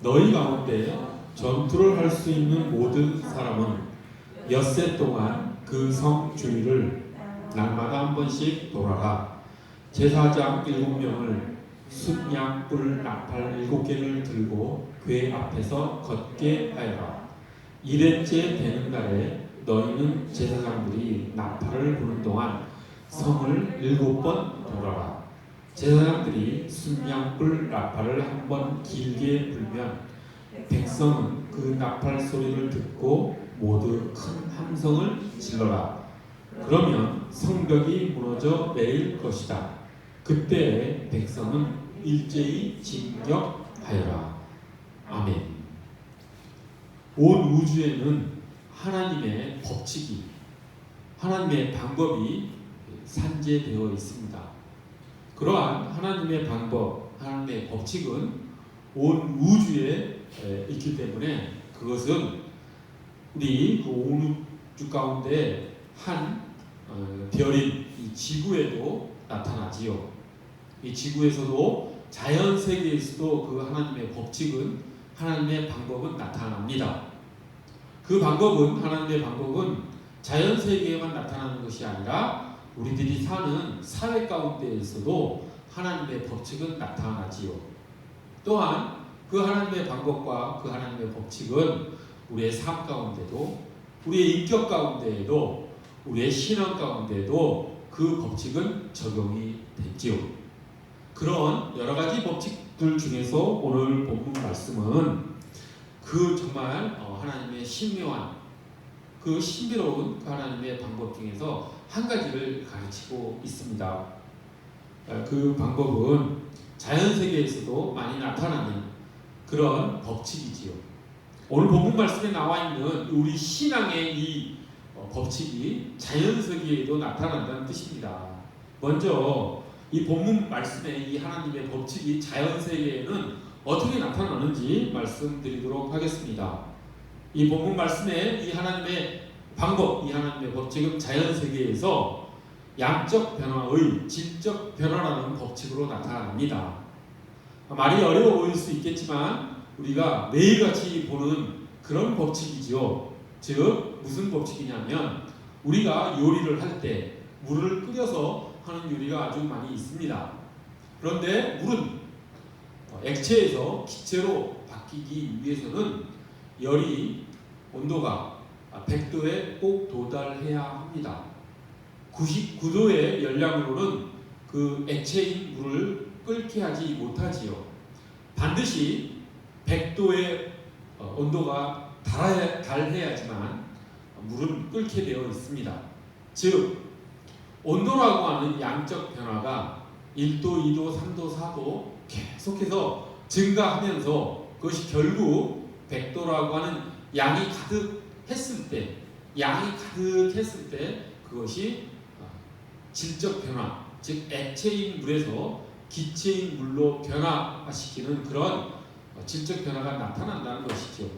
너희 가운데 전투를 할 수 있는 모든 사람은 엿새 동안 그 성 주위를 날마다 한 번씩 돌아라. 제사장 7명을 숫양뿔 나팔 7개를 들고 궤 앞에서 걷게 하여라. 1회째 되는 날에 너희는 제사장들이 나팔을 부는 동안 성을 7번 돌아라. 제사장들이 숫양뿔 나팔을 한 번 길게 불면 백성은 그 나팔 소리를 듣고 모두 큰 함성을 질러라. 그러면 성벽이 무너져 내릴 것이다. 그때 백성은 일제히 진격하여라. 아멘. 온 우주에는 하나님의 법칙이, 하나님의 방법이 산재되어 있습니다. 그러한 하나님의 방법, 하나님의 법칙은 온 우주에 있기 때문에 그것은 우리 그 온 우주 가운데 한 별인 이 지구에도 나타나지요. 이 지구에서도 자연 세계에서도 그 하나님의 법칙은, 하나님의 방법은 나타납니다. 그 방법은, 하나님의 방법은 자연 세계에만 나타나는 것이 아니라 우리들이 사는 사회 가운데에서도 하나님의 법칙은 나타나지요. 또한 그 하나님의 방법과 그 하나님의 법칙은 우리의 삶 가운데도, 우리의 인격 가운데에도, 우리의 신앙 가운데도 그 법칙은 적용이 됐지요. 그런 여러 가지 법칙들 중에서 오늘 본문 말씀은 그 정말 하나님의 신묘한, 그 신비로운 그 하나님의 방법 중에서 한 가지를 가르치고 있습니다. 그 방법은 자연 세계에서도 많이 나타나는 그런 법칙이지요. 오늘 본문 말씀에 나와 있는 우리 신앙의 이 법칙이 자연 세계에도 나타난다는 뜻입니다. 먼저 이 본문 말씀에 이 하나님의 법칙이 자연 세계에는 어떻게 나타나는지 말씀드리도록 하겠습니다. 이 본문 말씀에 이 하나님의 방법, 이 하나님의 법칙은 자연 세계에서 양적 변화의 질적 변화라는 법칙으로 나타납니다. 말이 어려워 보일 수 있겠지만 우리가 매일같이 보는 그런 법칙이지요. 즉 무슨 법칙이냐면 우리가 요리를 할 때 물을 끓여서 하는 요리가 아주 많이 있습니다. 그런데 물은 액체에서 기체로 바뀌기 위해서는 열이, 온도가 100도에 꼭 도달해야 합니다. 99도의 열량으로는 그 액체인 물을 끓게 하지 못하지요. 반드시 100도의 온도가 달해야지만 물은 끓게 되어 있습니다. 즉 온도라고 하는 양적 변화가 1도, 2도, 3도, 4도 계속해서 증가하면서 그것이 결국 100도라고 하는 양이 가득했을 때 그것이 질적 변화, 즉 액체인 물에서 기체인 물로 변화시키는 그런 질적 변화가 나타난다는 것이죠.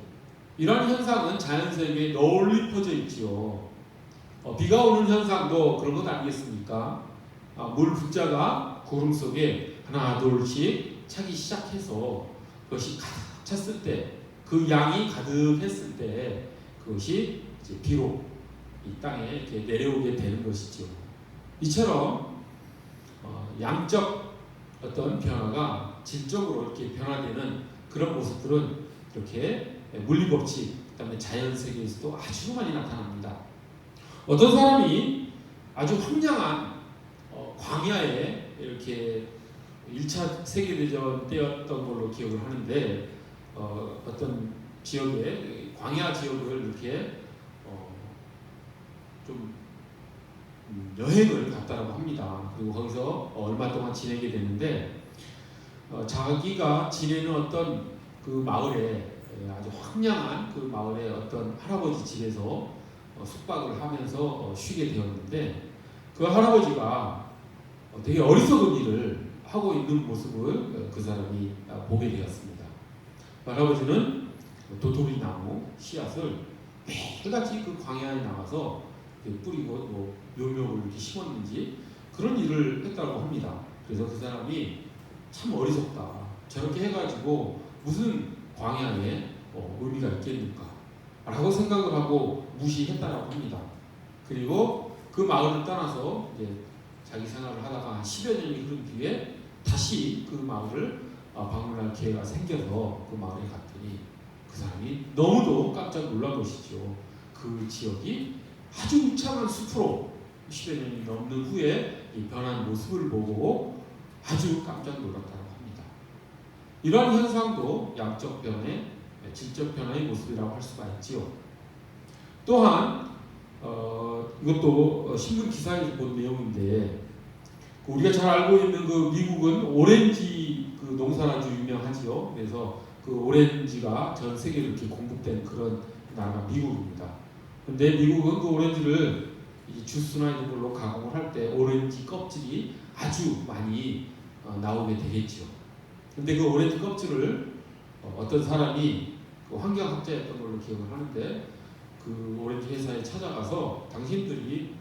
이러한 현상은 자연세계에 널리 퍼져 있지요. 비가 오는 현상도 그런 것 아니겠습니까? 물 분자가 구름 속에 하나 둘씩 차기 시작해서 그것이 가득 찼을 때, 그 양이 가득했을 때 그것이 이제 비로 이 땅에 이렇게 내려오게 되는 것이죠. 이처럼 양적 어떤 변화가 질적으로 이렇게 변화되는 그런 모습들은 이렇게 물리법칙, 그다음에 자연세계에서도 아주 많이 나타납니다. 어떤 사람이 아주 황량한 광야에 이렇게 1차 세계대전 때였던 걸로 기억을 하는데 어떤 지역에, 광야 지역을 이렇게 좀 여행을 갔다라고 합니다. 그리고 거기서 얼마 동안 지내게 되는데 자기가 지내는 어떤 그 마을에, 아주 황량한 그 마을의 어떤 할아버지 집에서 숙박을 하면서 쉬게 되었는데 그 할아버지가 되게 어리석은 일을 하고 있는 모습을 그 사람이 보게 되었습니다. 그 할아버지는 도토리 나무 씨앗을 매일같이 그 광야에 나가서 뿌리고 또 묘목을 이렇게 심었는지 그런 일을 했다고 합니다. 그래서 그 사람이 참 어리석다. 저렇게 해가지고 무슨 광야에 의미가 있겠는가 라고 생각을 하고 무시했다라고 합니다. 그리고 그 마을을 떠나서 이제 자기 생활을 하다가 한 10여 년이 흐른 뒤에 다시 그 마을을 방문할 기회가 생겨서 그 마을에 갔더니 그 사람이 너무도 깜짝 놀란 것이죠. 그 지역이 아주 우창한 숲으로 10여 년이 넘는 후에 이 변한 모습을 보고 아주 깜짝 놀랐다고 합니다. 이러한 현상도 양적 변화의 질적 변화의 모습이라고 할 수가 있지요. 또한 이것도 신문 기사에서 본 내용인데 우리가 잘 알고 있는 그 미국은 오렌지 그 농사가 아주 유명하지요. 그래서 그 오렌지가 전 세계로 이렇게 공급된 그런 나라가 미국입니다. 근데 미국은 그 오렌지를 이 주스나 이런 걸로 가공을 할 때 오렌지 껍질이 아주 많이 나오게 되겠죠. 근데 그 오렌지 껍질을 어떤 사람이 그 환경학자였던 걸로 기억을 하는데 그 오렌지 회사에 찾아가서 당신들이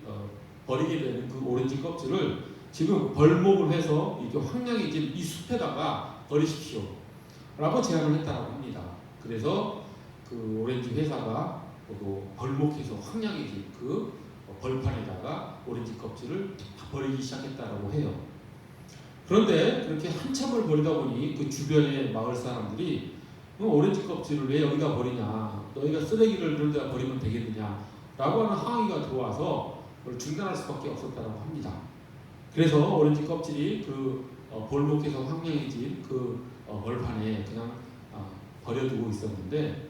버리게 되는 그 오렌지 껍질을 지금 벌목을 해서 이렇게 황량해진 이 숲에다가 버리십시오 라고 제안을 했다고 합니다. 그래서 그 오렌지 회사가 벌목해서 황량해진 그 벌판에다가 오렌지 껍질을 버리기 시작했다고 해요. 그런데 그렇게 한참을 버리다 보니 그 주변의 마을 사람들이 오렌지 껍질을 왜 여기다 버리냐, 너희가 쓰레기를 그런 데다 버리면 되겠느냐 라고 하는 항의가 들어와서 그걸 중단할 수밖에 없었다고 합니다. 그래서 오렌지 껍질이 그 벌목해서 황량해진 그 벌판에 그냥 버려두고 있었는데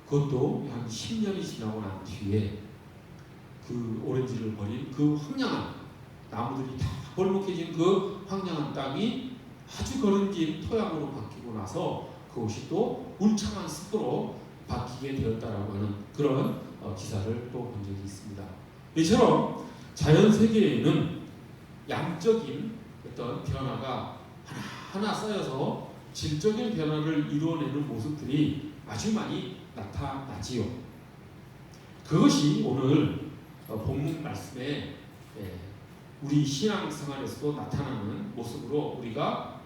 그것도 한 10년이 지나고 난 뒤에 그 오렌지를 버린 그 황량한 나무들이 다 벌목해진 그 황량한 땅이 아주 거름진 토양으로 바뀌고 나서 그것이 또 울창한 숲으로 바뀌게 되었다라고 하는 그런 기사를 또 본 적이 있습니다. 이처럼 자연 세계에는 양적인 어떤 변화가 하나하나 쌓여서 질적인 변화를 이루어내는 모습들이 아주 많이 나타나지요. 그것이 오늘 본문 말씀에 우리 신앙생활에서도 나타나는 모습으로 우리가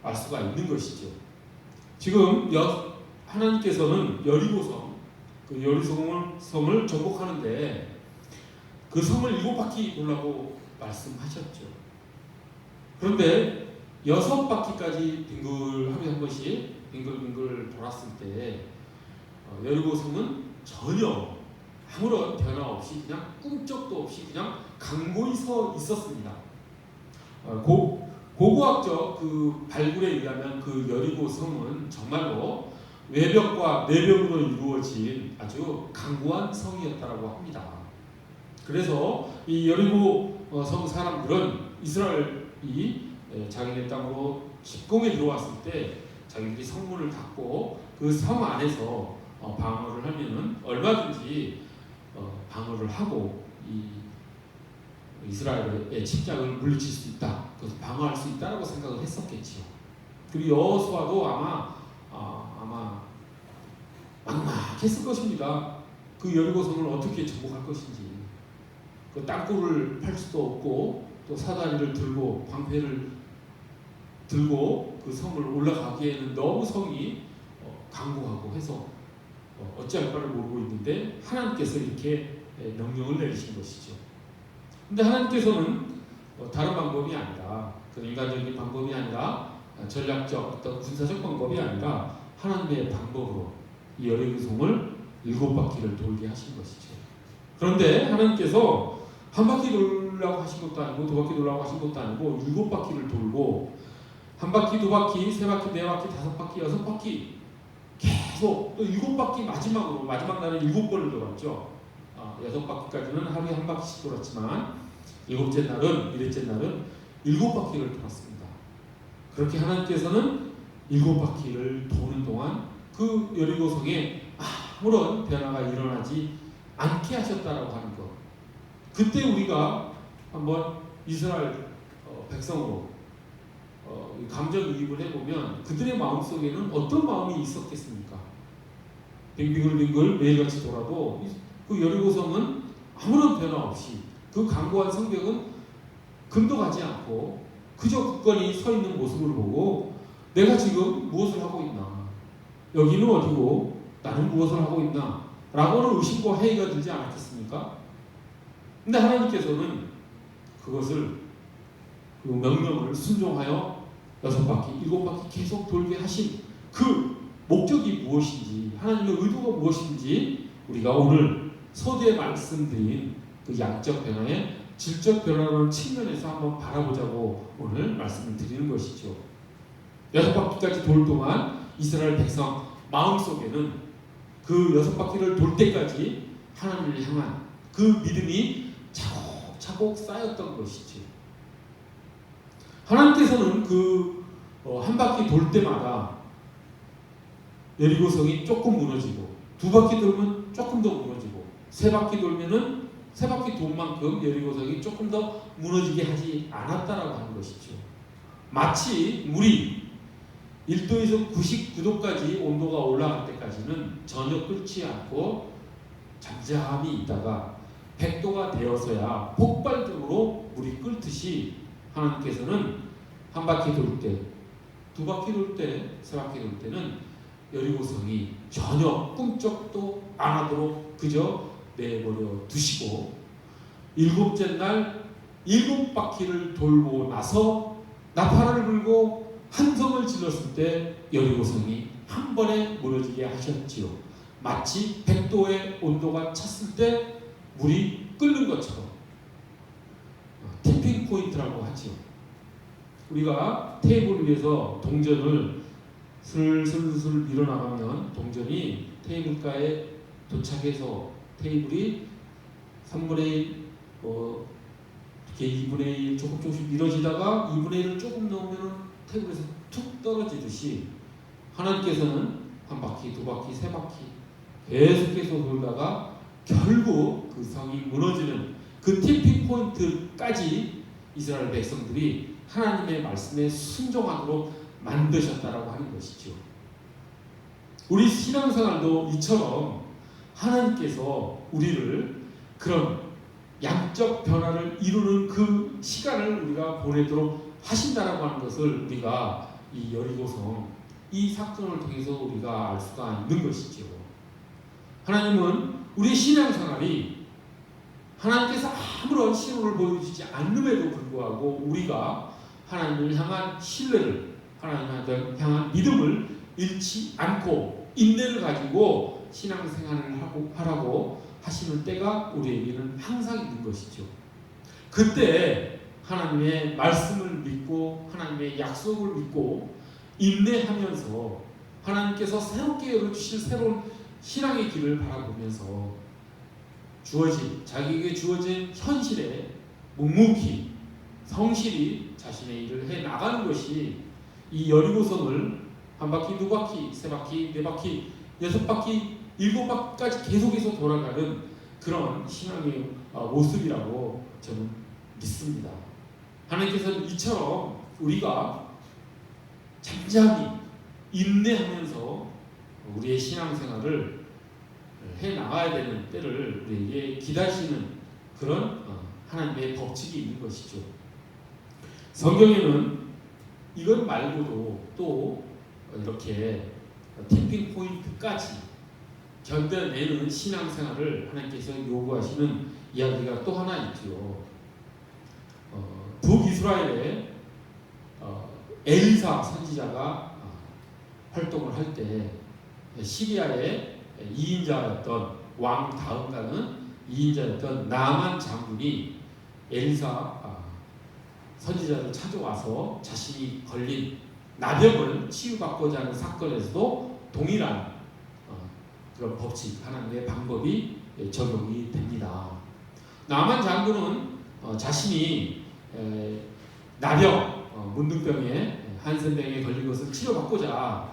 알 수가 있는 것이죠. 지금 하나님께서는 여리고성, 그 여리고성을 정복하는데 그 성을 7바퀴 돌라고 말씀하셨죠. 그런데 6바퀴까지 하루에 한 번씩 빙글빙글 돌았을 때 여리고성은 전혀 아무런 변화 없이 그냥 꿈쩍도 없이 그냥 강고히 서 있었습니다. 고고학적 그 발굴에 의하면 그 여리고성은 정말로 외벽과 내벽으로 이루어진 아주 강고한 성이었다고 합니다. 그래서 이 여리고성 사람들은 이스라엘이 자기네 땅으로 집공에 들어왔을 때 자기들이 성문을 닫고 그 성 안에서 방어를 하면은 얼마든지 방어를 하고 이 이스라엘의 침략을 물리칠 수 있다. 그래서 방어할 수 있다라고 생각을 했었겠지요. 그리고 여호수아도 아마 막막했을 것입니다. 그 여리고성을 어떻게 정복할 것인지. 그 땅굴을 팔 수도 없고 또 사다리를 들고 방패를 들고 그 성을 올라가기에는 너무 성이 강고하고 해서 어찌할 바를 모르고 있는데 하나님께서 이렇게 명령을 내리신 것이죠. 근데 하나님께서는 다른 방법이 아니라 그 인간적인 방법이 아니라 전략적 어떤 군사적 방법이 아니라 하나님의 방법으로 이 여리고성을 7바퀴를 돌게 하신 것이죠. 그런데 하나님께서 한 바퀴 돌라고 하신 것도 아니고 2바퀴 돌라고 하신 것도 아니고 7바퀴를 돌고 한 바퀴, 2바퀴, 3바퀴, 4바퀴, 5바퀴, 6바퀴 계속 또 7바퀴 마지막 날은 7번을 돌았죠. 6바퀴까지는 하루에 한 바퀴씩 돌았지만 7째 날은 7바퀴를 돌았습니다. 그렇게 하나님께서는 7바퀴를 도는 동안 그 여리고성에 아무런 변화가 일어나지 않게 하셨다라고 하는 것. 그때 우리가 한번 이스라엘 백성으로 감정이입을 해보면 그들의 마음속에는 어떤 마음이 있었겠습니까? 빙빙글빙글 매일같이 돌아도 그 여리고성은 아무런 변화 없이 그 강고한 성벽은 금도 가지 않고 그저 굳건히 서 있는 모습을 보고 내가 지금 무엇을 하고 있나? 여기는 어디고 나는 무엇을 하고 있나? 라고는 의심과 회의가 들지 않았겠습니까? 근데 하나님께서는 그것을 그 명령을 순종하여 6바퀴, 7바퀴 계속 돌게 하신 그 목적이 무엇인지, 하나님의 의도가 무엇인지 우리가 오늘 서두에 말씀드린 그 양적 변화의 질적 변화라는 측면에서 한번 바라보자고 오늘 말씀을 드리는 것이죠. 6바퀴까지 돌 동안 이스라엘 백성 마음속에는 그 6바퀴를 돌 때까지 하나님을 향한 그 믿음이 차곡차곡 쌓였던 것이죠. 하나님께서는 그 한 바퀴 돌 때마다 여리고성이 조금 무너지고 2바퀴 돌면 조금 더 무너지고 3바퀴 돌면은 3바퀴 돈 만큼 여리고성이 조금 더 무너지게 하지 않았다라고 하는 것이죠. 마치 물이 1도에서 99도까지 온도가 올라갈 때까지는 전혀 끓지 않고 잠잠히 있다가 100도가 되어서야 폭발적으로 물이 끓듯이 하나님께서는 한 바퀴 돌 때, 2바퀴 돌 때, 3바퀴 돌 때는 여리고성이 전혀 꿈쩍도 안 하도록 그저 내버려 두시고 7째 날 7바퀴를 돌고 나서 나팔을 불고 한성을 질렀을 때 여리고성이 한 번에 무너지게 하셨지요. 마치 100도의 온도가 찼을 때 물이 끓는 것처럼 티핑 포인트라고 하지요. 우리가 테이블 위에서 동전을 슬슬 밀어나가면 동전이 테이블가에 도착해서 테이블이 3분의 1, 이렇게 2분의 1 조금씩 밀어지다가 2분의 1을 조금 넣으면 테이블에서 툭 떨어지듯이 하나님께서는 한 바퀴, 2바퀴, 3바퀴 계속해서 돌다가 결국 그 성이 무너지는 그 티핑 포인트까지 이스라엘 백성들이 하나님의 말씀에 순종하도록 만드셨다라고 하는 것이죠. 우리 신앙생활도 이처럼 하나님께서 우리를 그런 양적 변화를 이루는 그 시간을 우리가 보내도록 하신다라고 하는 것을 우리가 이 여리고성 이 사건을 통해서 우리가 알 수가 있는 것이죠. 하나님은 우리 신앙생활이 하나님께서 아무런 신호를 보여주지 않음에도 불구하고 우리가 하나님을 향한 신뢰를, 하나님을 향한 믿음을 잃지 않고 인내를 가지고 신앙생활을 하라고 하시는 때가 우리에게는 항상 있는 것이죠. 그때 하나님의 말씀을 믿고 하나님의 약속을 믿고 인내하면서 하나님께서 새롭게 열어주실 새로운 신앙의 길을 바라보면서 자기에게 주어진 현실에 묵묵히 성실히 자신의 일을 해 나가는 것이 이 여리고성을 한 바퀴, 2바퀴, 3바퀴, 4바퀴, 6바퀴, 7바퀴까지 계속해서 돌아가는 그런 신앙의 모습이라고 저는 믿습니다. 하나님께서는 이처럼 우리가 잠잠히 인내하면서 우리의 신앙생활을 해 나가야 되는 때를 우리에게 기다리시는 그런 하나님의 법칙이 있는 것이죠. 성경에는 이것 말고도 또 이렇게 티핑 포인트까지 견뎌내는 신앙생활을 하나님께서 요구하시는 이야기가 또 하나 있죠. 북이스라엘에 엘리사 선지자가 활동을 할 때 시리아의 2인자였던 왕 다음 가는 2인자였던 나만 장군이 엘리사 선지자를 찾아와서 자신이 걸린 나병을 치유받고자 하는 사건에서도 동일한 그런 법칙, 하나님의 방법이 적용이 됩니다. 나만 장군은 자신이 나병, 문둥병에 한센병에 걸린 것을 치료받고자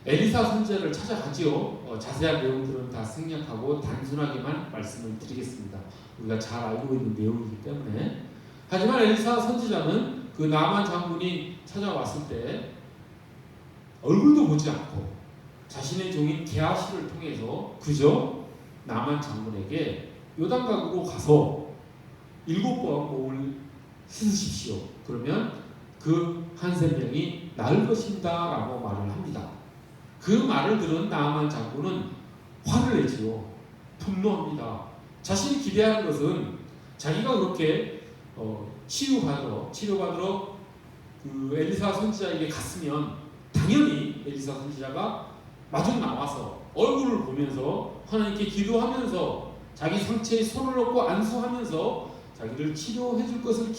엘리사 선지자를 찾아가지요. 자세한 내용들은 다 생략하고 단순하게만 말씀을 드리겠습니다. 우리가 잘 알고 있는 내용이기 때문에. 하지만 엘리사 선지자는 그 나만 장군이 찾아왔을 때 얼굴도 보지 않고 자신의 종인 게하시를 통해서 그저 나만 장군에게 요단강으로 가서 7번 몸을 씻으십시오. 그러면 그 한센병이 나을 것입니다 라고 말을 합니다. 그 말을 들은 나아만 장군은 화를 내지요. 분노합니다. 자신이 기대하는 것은 자기가 그렇게 치료받으러 그 엘리사 선지자에게 갔으면 당연히 엘리사 선지자가 마중 나와서 얼굴을 보면서 하나님께 기도하면서 자기 상처에 손을 얹고 안수하면서 자기를 치료해 줄 것을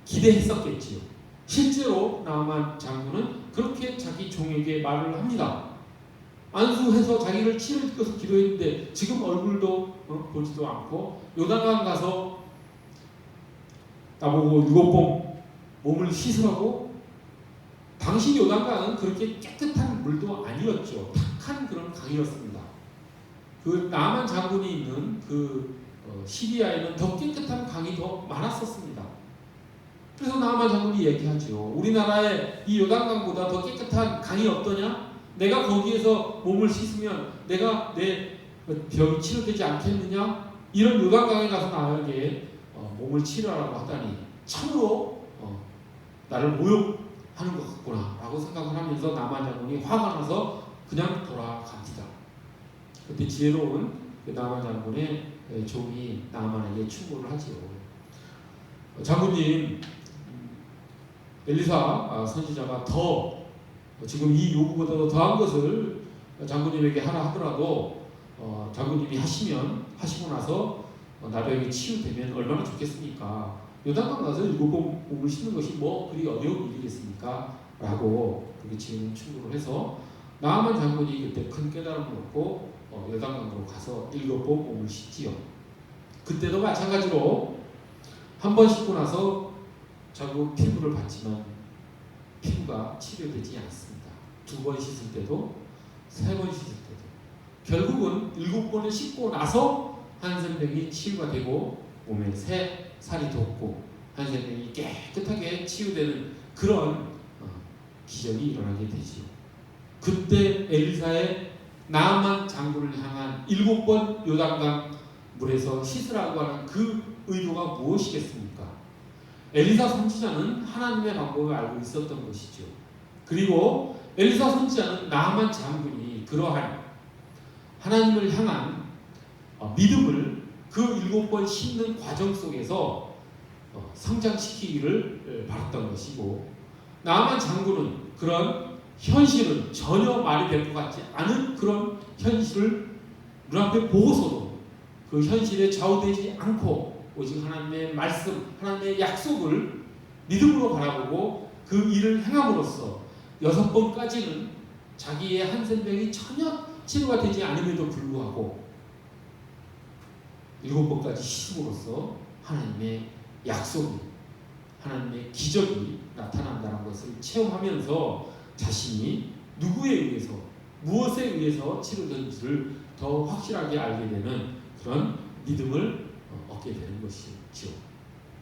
기대했었겠지요. 실제로 나아만 장군은 그렇게 자기 종에게 말을 합니다. 안수해서 자기를 치료해 줄 것을 기도했는데 지금 얼굴도 보지도 않고 요단강 가서 나보고 7번 몸을 씻으라고. 당시 요단강은 그렇게 깨끗한 물도 아니었죠. 탁한 그런 강이었습니다. 그 나아만 장군이 있는 그 시리아에는 더 깨끗한 강이 더 많았었습니다. 그래서 나아만 장군이 얘기하죠. 우리나라에 이 요단강보다 더 깨끗한 강이 없더냐? 내가 거기에서 몸을 씻으면 내가 내 병이 치료되지 않겠느냐? 이런 요단강에 가서 나에게 몸을 치료하라고 하다니 참으로 나를 모욕하는 것 같구나 라고 생각을 하면서 나아만 장군이 화가 나서 그냥 돌아갑니다. 그때 지혜로운 나아만 장군의 종이 나아만에게 충고를 하지요. 장군님, 엘리사 선지자가 더 지금 이 요구보다도 더한 것을 장군님에게 하라 하더라도 장군님이 하시고 나서 나병이 치유되면 얼마나 좋겠습니까? 요단강 가서 7번 몸을 씻는 것이 뭐 그리 어려운 일이겠습니까? 라고 그렇게 지금 충고를 해서 나아만 장군이 그때 큰 깨달음을 얻고 요단강으로 가서 7번 몸을 씻지요. 그때도 마찬가지로 한 번 씻고 나서 자꾸 피부를 받지만 피부가 치료되지 않습니다. 2번 씻을 때도 3번 씻을 때도 결국은 7번을 씻고 나서 한센병이 치유가 되고 몸에 새 살이 돋고 한센병이 깨끗하게 치유되는 그런 기적이 일어나게 되지요. 그때 엘리사의 나아만 장군을 향한 7번 요단강 물에서 씻으라고 하는 그 의도가 무엇이겠습니까? 엘리사 선지자는 하나님의 방법을 알고 있었던 것이죠. 그리고 엘리사 선지자는 나아만 장군이 그러한 하나님을 향한 믿음을 그 7번 씻는 과정 속에서 성장시키기를 바랐던 것이고, 나아만 장군은 그런 현실은 전혀 말이 될 것 같지 않은 그런 현실을 눈앞에 보고서도 그 현실에 좌우되지 않고 오직 하나님의 말씀, 하나님의 약속을 믿음으로 바라보고 그 일을 행함으로써 6번까지는 자기의 한센병이 전혀 치료가 되지 않음에도 불구하고 7번까지 씻음으로써 하나님의 약속이, 하나님의 기적이 나타난다는 것을 체험하면서 자신이 누구에 의해서, 무엇에 의해서 치료된지를 더 확실하게 알게 되는 그런 믿음을 얻게 되는 것이죠.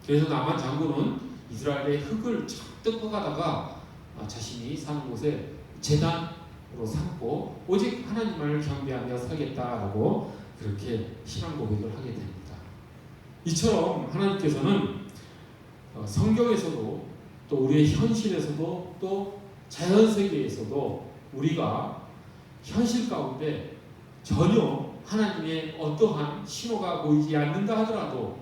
그래서 나아만 장군은 이스라엘의 흙을 잔뜩 퍼가다가 자신이 사는 곳에 제단으로 삼고 오직 하나님을 경배하며 살겠다라고 그렇게 신앙 고백을 하게 됩니다. 이처럼 하나님께서는 성경에서도 또 우리의 현실에서도 또 자연세계에서도 우리가 현실 가운데 전혀 하나님의 어떠한 신호가 보이지 않는다 하더라도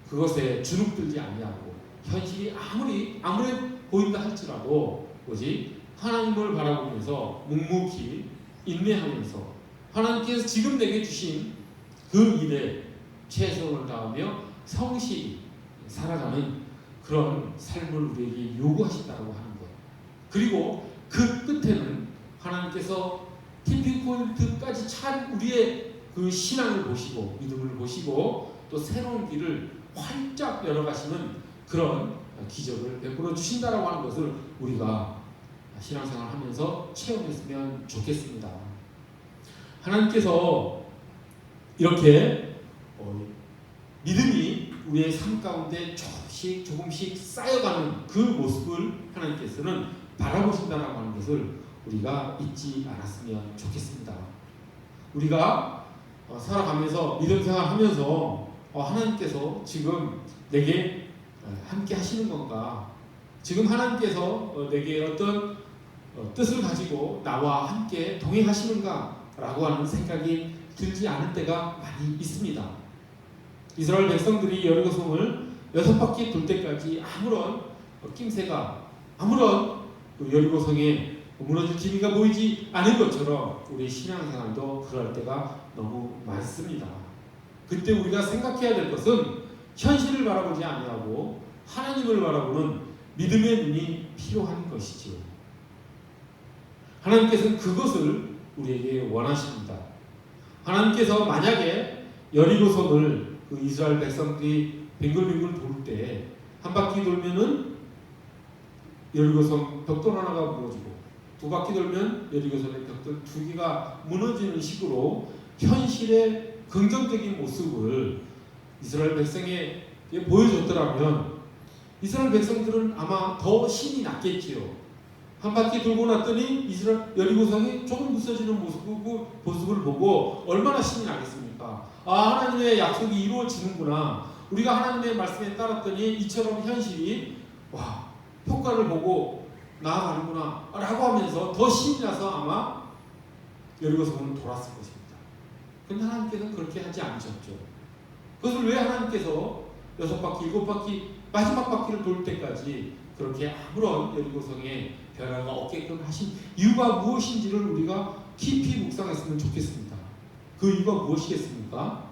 그것에 주눅들지 아니하고 현실이 아무리 보인다 할지라도 오직 하나님을 바라보면서 묵묵히 인내하면서 하나님께서 지금 내게 주신 그 일에 최선을 다하며 성실히 살아가는 그런 삶을 우리에게 요구하신다고 하는 거예요. 그리고 그 끝에는 하나님께서 티핑포인트까지 찬 우리의 그 신앙을 보시고 믿음을 보시고 또 새로운 길을 활짝 열어가시는 그런 기적을 베풀어 주신다라고 하는 것을 우리가 신앙생활을 하면서 체험했으면 좋겠습니다. 하나님께서 이렇게 믿음이 우리의 삶 가운데 조금씩 쌓여가는 그 모습을 하나님께서는 바라보신다라고 하는 것을 우리가 잊지 않았으면 좋겠습니다. 우리가 살아가면서 믿음 생활하면서 하나님께서 지금 내게 함께 하시는 건가? 지금 하나님께서 내게 어떤 뜻을 가지고 나와 함께 동행하시는가라고 하는 생각이 들지 않을 때가 많이 있습니다. 이스라엘 백성들이 여리고성을 6바퀴 돌 때까지 아무런 낌새가, 아무런 여리고성에 무너질 기미가 보이지 않은 것처럼 우리 신앙생활도 그럴 때가 너무 많습니다. 그때 우리가 생각해야 될 것은 현실을 바라보지 아니하고 하나님을 바라보는 믿음의 눈이 필요한 것이지요. 하나님께서는 그것을 우리에게 원하십니다. 하나님께서 만약에 여리고성을 그 이스라엘 백성들이 빙글빙글 돌 때 한 바퀴 돌면은 여리고성 벽돌 하나가 무너지고, 2바퀴 돌면 여리고성의 벽돌 2개가 무너지는 식으로 현실의 긍정적인 모습을 이스라엘 백성에게 보여줬더라면 이스라엘 백성들은 아마 더 신이 났겠지요. 한 바퀴 돌고 났더니 이스라엘 여리고성이 조금 부서지는 모습을 보고 얼마나 신이 나겠습니까? 아, 하나님의 약속이 이루어지는구나. 우리가 하나님의 말씀에 따랐더니 이처럼 현실이 효과를 보고 나아가는구나 라고 하면서 더 신이 나서 아마 여리고성은 돌았을 것입니다. 그런데 하나님께서는 그렇게 하지 않으셨죠. 그것을 왜 하나님께서 6바퀴, 7바퀴 마지막 바퀴를 돌 때까지 그렇게 아무런 여리고성에 변화가 없게끔 하신 이유가 무엇인지를 우리가 깊이 묵상했으면 좋겠습니다. 그 이유가 무엇이겠습니까?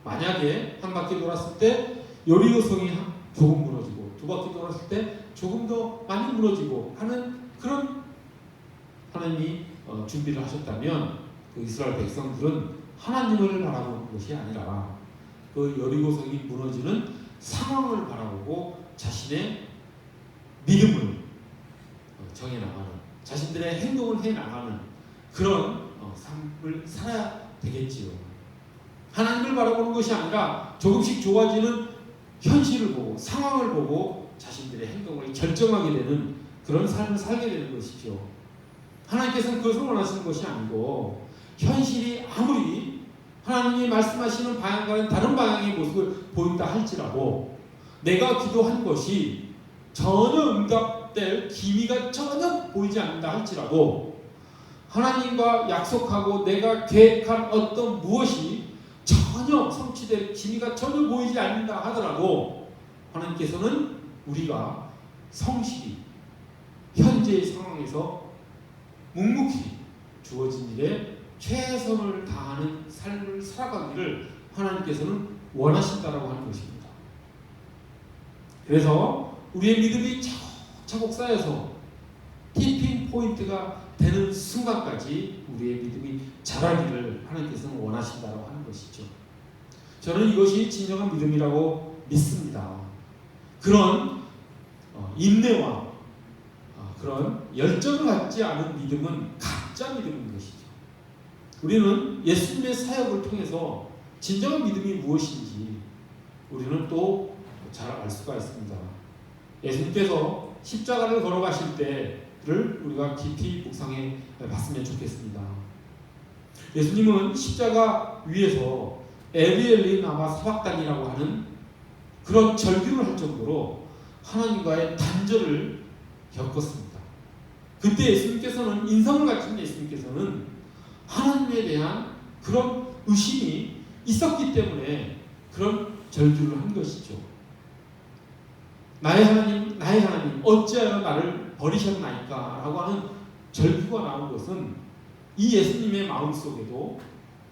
만약에 한 바퀴 돌았을 때 여리고성이 조금 무너지고 2바퀴 돌았을 때 조금 더 많이 무너지고 하는 그런 하나님이 준비를 하셨다면 그 이스라엘 백성들은 하나님을 바라보는 것이 아니라 그 여리고성이 무너지는 상황을 바라보고 자신의 믿음을 정해나가는, 자신들의 행동을 해나가는 그런 삶을 살아야 되겠지요. 하나님을 바라보는 것이 아니라 조금씩 좋아지는 현실을 보고 상황을 보고 자신들의 행동을 결정하게 되는 그런 삶을 살게 되는 것이죠. 하나님께서는 그것을 원하시는 것이 아니고 현실이 아무리 하나님이 말씀하시는 방향과는 다른 방향의 모습을 보인다 할지라도 내가 기도한 것이 전혀 응답될 기미가 전혀 보이지 않는다 할지라도 하나님과 약속하고 내가 계획한 어떤 무엇이 전혀 성취될 기미가 전혀 보이지 않는다 하더라도 하나님께서는 우리가 성실히 현재의 상황에서 묵묵히 주어진 일에 최선을 다하는 삶을 살아가기를 하나님께서는 원하신다라고 하는 것입니다. 그래서 우리의 믿음이 차곡차곡 쌓여서 티핑 포인트가 되는 순간까지 우리의 믿음이 자라기를 하나님께서는 원하신다라고 하는 것이죠. 저는 이것이 진정한 믿음이라고 믿습니다. 그런 인내와 그런 열정을 갖지 않은 믿음은 가짜 믿음인 것이죠. 우리는 예수님의 사역을 통해서 진정한 믿음이 무엇인지 우리는 또 잘 알 수가 있습니다. 예수님께서 십자가를 걸어가실 때를 우리가 깊이 묵상해 봤으면 좋겠습니다. 예수님은 십자가 위에서 엘리 라마 사박단이라고 하는 그런 절규를 할 정도로 하나님과의 단절을 겪었습니다. 그때 예수님께서는 인성을 가진 예수님께서는 하나님에 대한 그런 의심이 있었기 때문에 그런 절규를 한 것이죠. 나의 하나님 어찌하여 나를 버리셨나이까 라고 하는 절규가 나온 것은 이 예수님의 마음속에도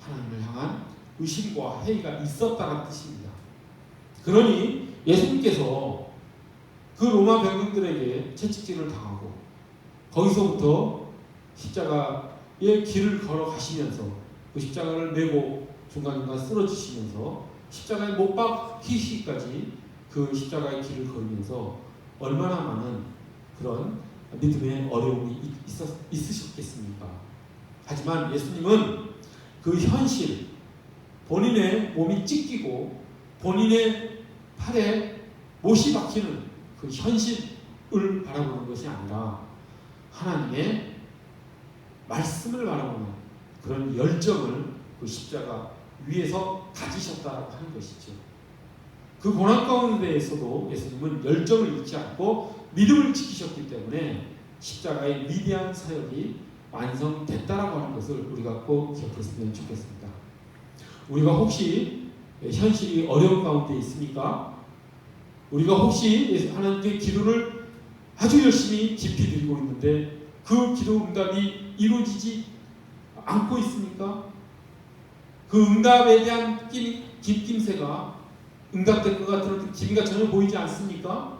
하나님을 향한 의심과 회의가 있었다는 뜻입니다. 그러니 예수님께서 그 로마 병정들에게 채찍질을 당하고 거기서부터 십자가의 길을 걸어가시면서 그 십자가를 메고 중간중간 쓰러지시면서 십자가에 못 박히시기까지 그 십자가의 길을 걸으면서 얼마나 많은 그런 믿음의 어려움이 있으셨겠습니까? 하지만 예수님은 그 현실, 본인의 몸이 찢기고 본인의 팔에 못이 박히는 그 현실을 바라보는 것이 아니라 하나님의 말씀을 바라보는 그런 열정을 그 십자가 위에서 가지셨다고 하는 것이죠. 그 고난 가운데에서도 예수님은 열정을 잃지 않고 믿음을 지키셨기 때문에 십자가의 위대한 사역이 완성됐다라고 하는 것을 우리가 꼭 기억했으면 좋겠습니다. 우리가 혹시 현실이 어려운 가운데 있습니까? 우리가 혹시 하나님께 기도를 아주 열심히 깊이 드리고 있는데 그 기도 응답이 이루어지지 않고 있습니까? 그 응답에 대한 김낌새가 응답될 것 같은 기미가 전혀 보이지 않습니까?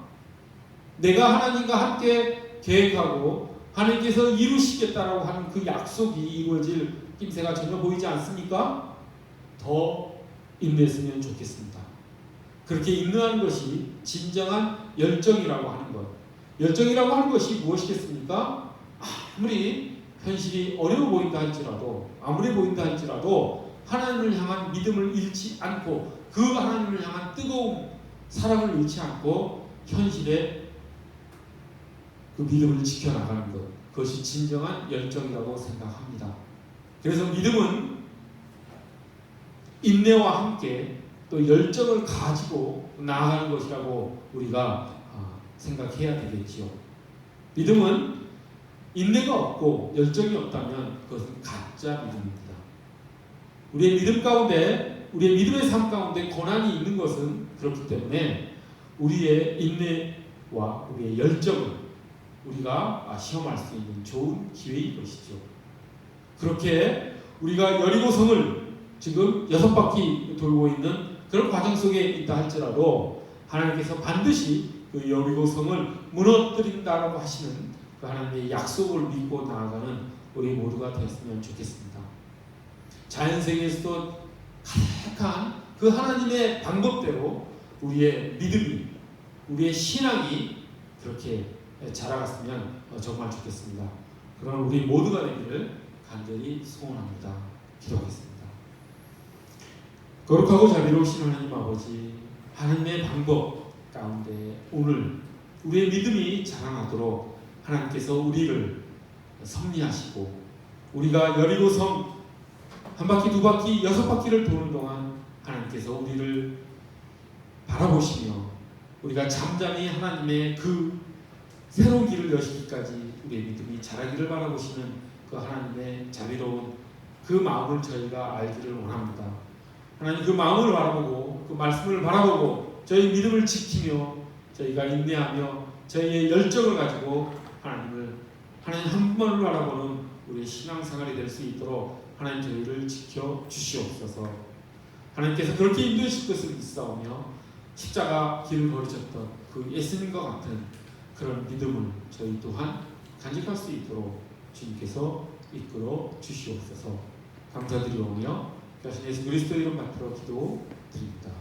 내가 하나님과 함께 계획하고 하나님께서 이루시겠다라고 하는 그 약속이 이루어질 김새가 전혀 보이지 않습니까? 더 인내했으면 좋겠습니다. 그렇게 인내하는 것이 진정한 열정이라고 하는 것. 열정이라고 하는 것이 무엇이겠습니까? 아무리 현실이 어려워 보인다 할지라도, 아무리 보인다 할지라도 하나님을 향한 믿음을 잃지 않고 그 하나님을 향한 뜨거운 사랑을 잃지 않고 현실에 그 믿음을 지켜나가는 것, 그것이 진정한 열정이라고 생각합니다. 그래서 믿음은 인내와 함께 또 열정을 가지고 나아가는 것이라고 우리가 생각해야 되겠지요. 믿음은 인내가 없고 열정이 없다면 그것은 가짜 믿음입니다. 우리의 믿음 가운데, 우리의 믿음의 삶 가운데 고난이 있는 것은 그렇기 때문에 우리의 인내와 우리의 열정을 우리가 시험할 수 있는 좋은 기회인 것이죠. 그렇게 우리가 여리고성을 지금 6바퀴 돌고 있는 그런 과정 속에 있다 할지라도 하나님께서 반드시 그 여리고성을 무너뜨린다라고 하시는 그 하나님의 약속을 믿고 나아가는 우리 모두가 되었으면 좋겠습니다. 자연세계에서도 가득한 그 하나님의 방법대로 우리의 믿음이, 우리의 신앙이 그렇게 자라갔으면 정말 좋겠습니다. 그런 우리 모두가 되기를 간절히 소원합니다. 기도하겠습니다. 거룩하고 자비로우신 하나님 아버지, 하나님의 방법 가운데 오늘 우리의 믿음이 자라나도록 하나님께서 우리를 섭리하시고 우리가 여리고성 1바퀴, 2바퀴, 6바퀴를 도는 동안 하나님께서 우리를 바라보시며 우리가 잠잠히 하나님의 그 새로운 길을 여시기까지 우리의 믿음이 자라기를 바라보시는 그 하나님의 자비로운 그 마음을 저희가 알기를 원합니다. 하나님 그 마음을 바라보고 그 말씀을 바라보고 저희 믿음을 지키며 저희가 인내하며 저희의 열정을 가지고 하나님 한 분만을 바라보는 우리의 신앙생활이 될 수 있도록 하나님 저희를 지켜 주시옵소서. 하나님께서 그렇게 인도해 주실 것을 믿사오며 십자가 길을 걸으셨던 그 예수님과 같은 그런 믿음을 저희 또한 간직할 수 있도록 주님께서 이끌어 주시옵소서. 감사드리오며 예수 그리스도 이름 받들어 기도드립니다.